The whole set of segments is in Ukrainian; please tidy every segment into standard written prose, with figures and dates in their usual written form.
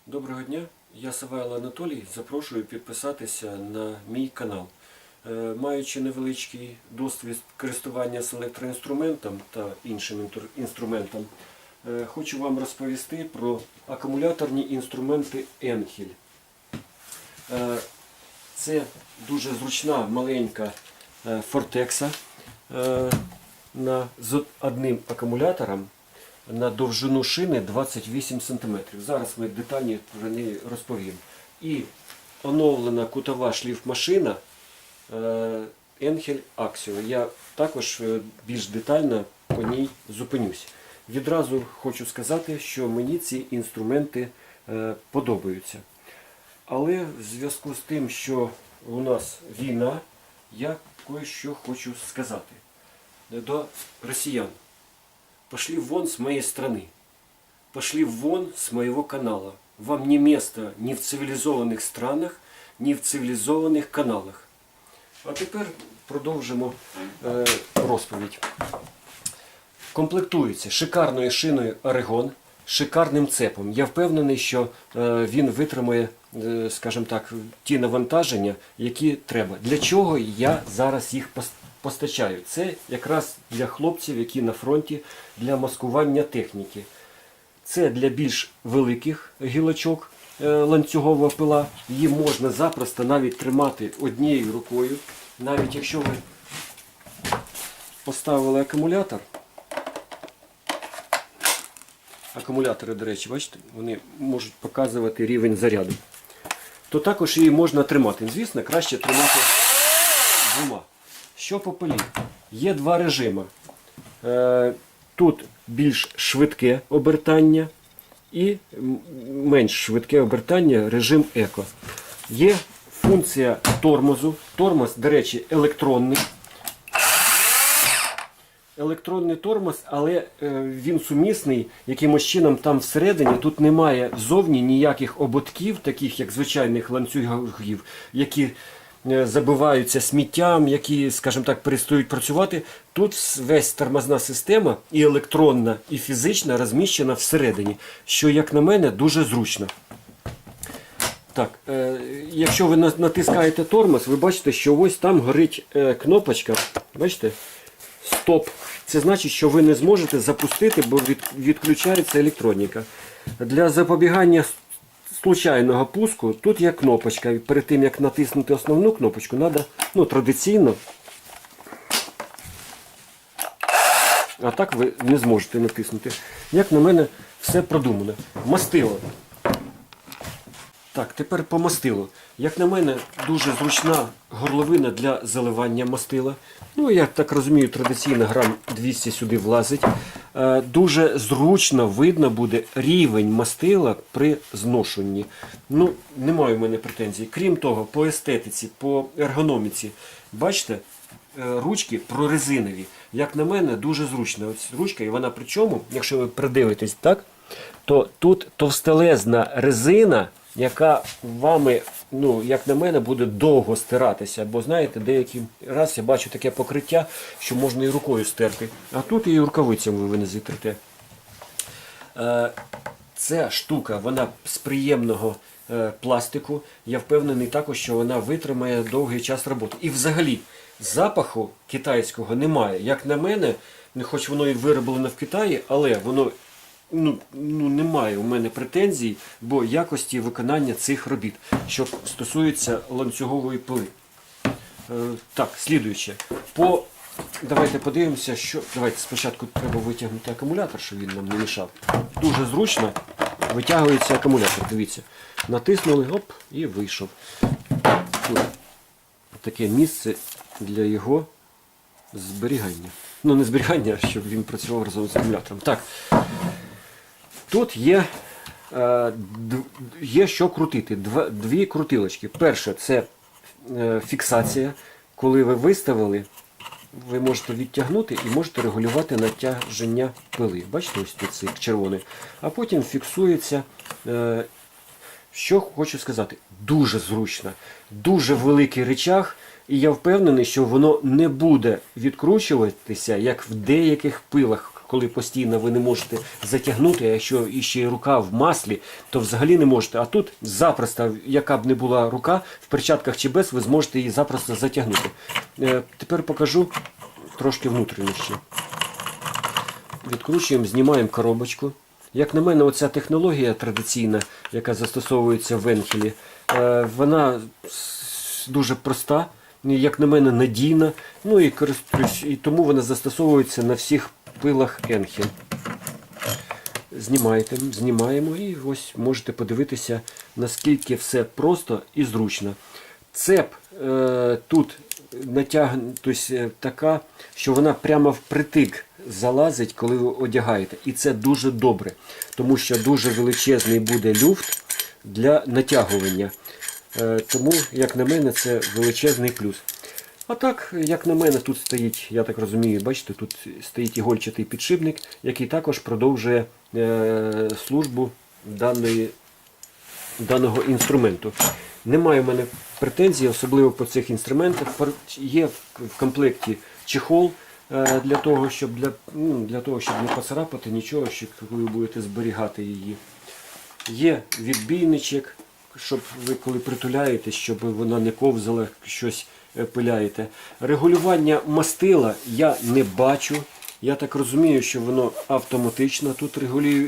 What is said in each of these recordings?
Доброго дня, я Савайло Анатолій, запрошую підписатися на мій канал. Маючи невеличкий досвід користування з електроінструментом та іншим інструментом, хочу вам розповісти про акумуляторні інструменти Енхель. Це дуже зручна маленька фортекса з одним акумулятором на довжину шини 28 см. Зараз ми детальніше про неї розповім. І оновлена кутова шліфмашина Енхель Аксіо. Я також більш детально по ній зупинюсь. Відразу хочу сказати, що мені ці інструменти подобаються. Але в зв'язку з тим, що у нас війна, я кое-що хочу сказати до росіян. Пошли вон с моей страны. Пошли вон с моего канала. Вам не место ни в цивілізованих странах, ні в цивілізованих каналах. А тепер продовжимо розповідь. Комплектується шикарною шиною Орегон, шикарним цепом. Я впевнений, що він витримає, скажімо так, ті навантаження, які треба. Для чого я зараз їх постачаю? Це якраз для хлопців, які на фронті, для маскування техніки. Це для більш великих гілочок ланцюгова пила. Її можна запросто навіть тримати однією рукою. Навіть якщо ви поставили акумулятор. Акумулятори, до речі, бачите, вони можуть показувати рівень заряду. То також її можна тримати. Звісно, краще тримати двома. Що по пилі? Є два режими. Тут більш швидке обертання і менш швидке обертання, режим еко. Є функція тормозу. Тормоз, до речі, електронний. Електронний тормоз, але він сумісний якимось чином там всередині. Тут немає ззовні ніяких ободків, таких як звичайних ланцюгів, які забиваються сміттям, які, скажімо так, перестають працювати. Тут весь тормозна система, і електронна, і фізична, розміщена всередині, що, як на мене, дуже зручно. Так, якщо ви натискаєте тормоз, ви бачите, що ось там горить кнопочка, бачите, стоп. Це значить, що ви не зможете запустити, бо відключається електроніка. Для запобігання случайного пуску тут є кнопочка. Перед тим, як натиснути основну кнопочку, треба, традиційно. А так ви не зможете натиснути. Як на мене, все продумано. Мастило. Так, тепер по мастилу. Як на мене, дуже зручна горловина для заливання мастила. Я так розумію, традиційно грам 200 сюди влазить. Дуже зручно видно буде рівень мастила при зношенні. Немає в мене претензій. Крім того, по естетиці, по ергономіці, бачите, ручки прорезинові. Як на мене, дуже зручна. Ось ручка, і вона причому, якщо ви придивитесь, так, то тут товстелезна резина, яка вами, як на мене, буде довго стиратися. Бо, знаєте, деякий раз я бачу таке покриття, що можна і рукою стерти. А тут і рукавицями ви не зітрете. Ця штука, вона з приємного пластику. Я впевнений також, що вона витримає довгий час роботи. І взагалі, запаху китайського немає. Як на мене, хоч воно і вироблено в Китаї, але воно немає у мене претензій, бо якості виконання цих робіт, що стосується ланцюгової пили. Так, слідуюче. Давайте подивимося, що... Давайте спочатку треба витягнути акумулятор, щоб він нам не мішав. Дуже зручно витягується акумулятор, дивіться. Натиснули, оп, і вийшов. Тут таке місце для його зберігання. Не зберігання, а щоб він працював разом з акумулятором. Так. Тут є що крутити. Дві крутилочки. Перше, це фіксація. Коли ви виставили, ви можете відтягнути і можете регулювати натяження пили. Бачите, ось тут цей червоний. А потім фіксується. Що хочу сказати, дуже зручно, дуже великий рычаг, і я впевнений, що воно не буде відкручуватися, як в деяких пилах. коли постійно ви не можете затягнути, а якщо ще й рука в маслі, то взагалі не можете. А тут запросто, яка б не була рука, в перчатках чи без, ви зможете її запросто затягнути. Тепер покажу трошки внутрішнє. Відкручуємо, знімаємо коробочку. Як на мене, оця технологія традиційна, яка застосовується в Енхілі, вона дуже проста, як на мене, надійна, ну і тому вона застосовується на всіх пилах Енхіл. Знімаємо і ось можете подивитися, наскільки все просто і зручно. Цеп тут натягнута така, що вона прямо впритик залазить, коли ви одягаєте. І це дуже добре, тому що дуже величезний буде люфт для натягування. Тому, як на мене, це величезний плюс. А так, як на мене, тут стоїть, я так розумію, бачите, тут стоїть ігольчатий підшипник, який також продовжує службу даного інструменту. Немає в мене претензій, особливо по цих інструментах. Є в комплекті чехол для того, щоб не поцарапати нічого, коли ви будете зберігати її. Є відбійничок, щоб ви коли притуляєте, щоб вона не ковзала, щось пиляєте. Регулювання мастила я не бачу. Я так розумію, що воно автоматично тут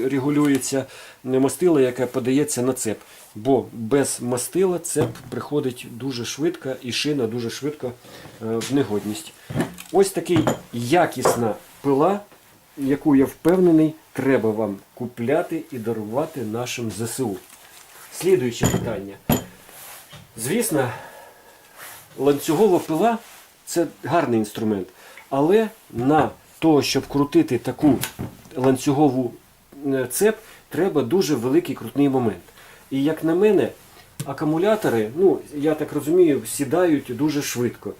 регулюється мастило, яке подається на цеп. Бо без мастила цеп приходить дуже швидко і шина дуже швидко в негодність. Ось такий якісна пила, яку я впевнений, треба вам купляти і дарувати нашим ЗСУ. Слідуюче питання. Звісно, ланцюгова пила – це гарний інструмент, але на того, щоб крутити таку ланцюгову цеп, треба дуже великий крутний момент. І як на мене, акумулятори, я так розумію, сідають дуже швидко.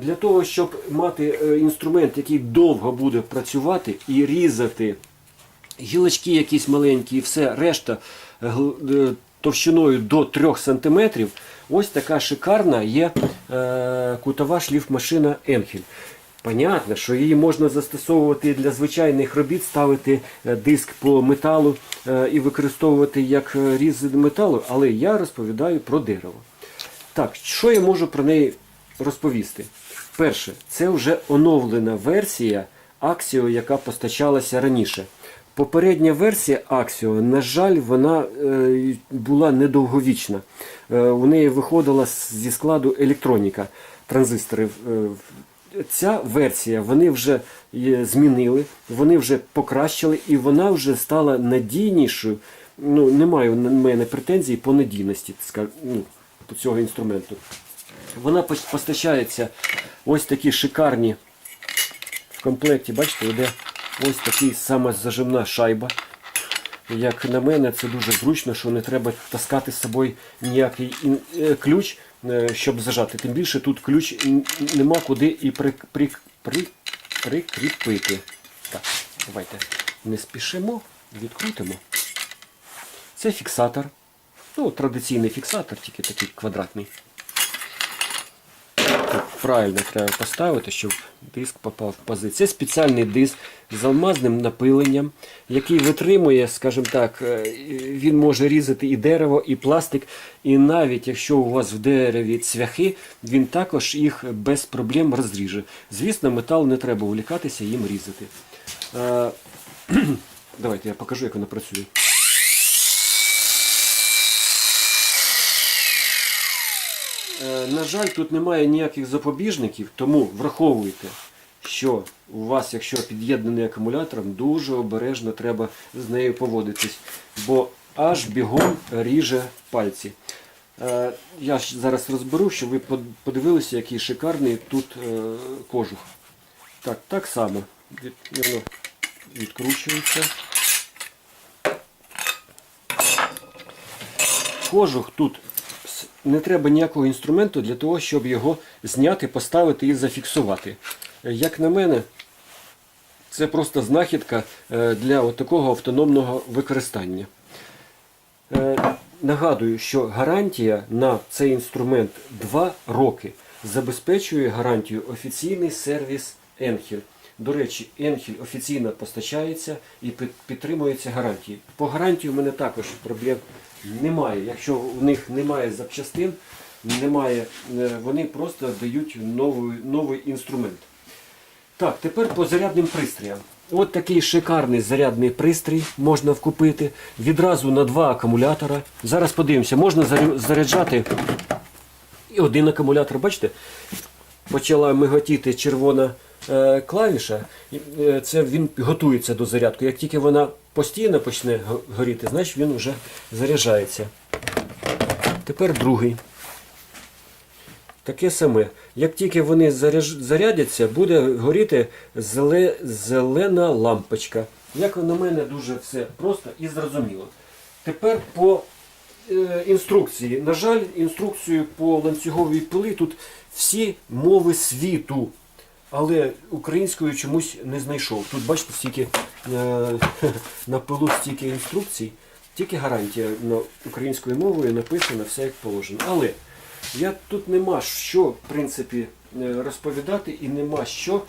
Для того, щоб мати інструмент, який довго буде працювати і різати гілочки якісь маленькі і все, решта товщиною до 3 см, ось така шикарна є кутова шліфмашина Енхіль. Понятно, що її можна застосовувати для звичайних робіт, ставити диск по металу і використовувати як різ металу, але я розповідаю про дерево. Так, що я можу про неї розповісти? Перше, це вже оновлена версія Axio, яка постачалася раніше. Попередня версія Axio, на жаль, вона була недовговічна. У неї виходила зі складу електроніка, транзисторів. Ця версія вони вже змінили, вони вже покращили і вона вже стала надійнішою. Немає в мене претензій по надійності цього інструменту. Вона постачається ось такі шикарні в комплекті, бачите, йде ось такий самозажимна шайба. Як на мене, це дуже зручно, що не треба таскати з собою ніякий ключ, щоб зажати. Тим більше тут ключ нема куди і прикріпити. Так, давайте не спішимо, відкрутимо. Це фіксатор. Традиційний фіксатор, тільки такий квадратний. Тут правильно треба поставити, щоб диск попав в позицію. Це спеціальний диск з алмазним напиленням, який витримує, скажімо так, він може різати і дерево, і пластик. І навіть якщо у вас в дереві цвяхи, він також їх без проблем розріже. Звісно, метал не треба увлікатися їм різати. Давайте я покажу, як воно працює. На жаль, тут немає ніяких запобіжників, тому враховуйте, що у вас, якщо під'єднаний акумулятором, дуже обережно треба з нею поводитись, бо аж бігом ріже пальці. Я зараз розберу, щоб ви подивилися, який шикарний тут кожух. Так само воно відкручується. Кожух тут не треба ніякого інструменту для того, щоб його зняти, поставити і зафіксувати. Як на мене, це просто знахідка для такого автономного використання. Нагадую, що гарантія на цей інструмент 2 роки. Забезпечує гарантію офіційний сервіс Енхіль. До речі, Енхіль офіційно постачається і підтримується гарантії. По гарантії у мене також проблем немає. Якщо у них немає запчастин, вони просто дають новий інструмент. Так, тепер по зарядним пристроям. От такий шикарний зарядний пристрій можна вкупити. Відразу на 2 акумулятора. Зараз подивимося, можна заряджати і один акумулятор. Бачите, почала миготіти червона клавіша. Це він готується до зарядки. Як тільки вона постійно почне горіти, значить він вже заряджається. Тепер другий. Таке саме. Як тільки вони зарядяться, буде горіти зелена лампочка. Як на мене, дуже все просто і зрозуміло. Тепер по інструкції. На жаль, інструкцію по ланцюговій пили тут всі мови світу. Але українською чомусь не знайшов. Тут, бачите, стільки на пилу стільки інструкцій, тільки гарантія українською мовою написано все як положено. Але тут нема що, в принципі, розповідати і нема що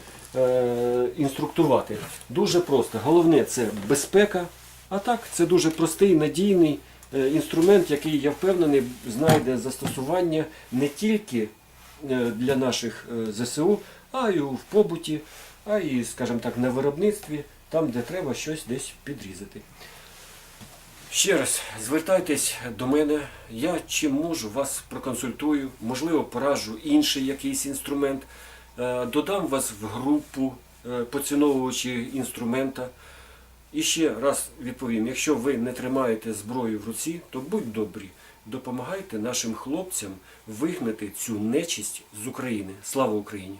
інструктувати. Дуже просто. Головне – це безпека. А так, це дуже простий, надійний інструмент, який, я впевнений, знайде застосування не тільки для наших ЗСУ, а й в побуті, а й, скажімо так, на виробництві, там, де треба щось десь підрізати. Ще раз, звертайтесь до мене, я чим можу вас проконсультую, можливо пораджу інший якийсь інструмент, додам вас в групу поціновувачі інструмента. І ще раз відповім, якщо ви не тримаєте зброю в руці, то будь добрі, допомагайте нашим хлопцям вигнати цю нечисть з України. Слава Україні!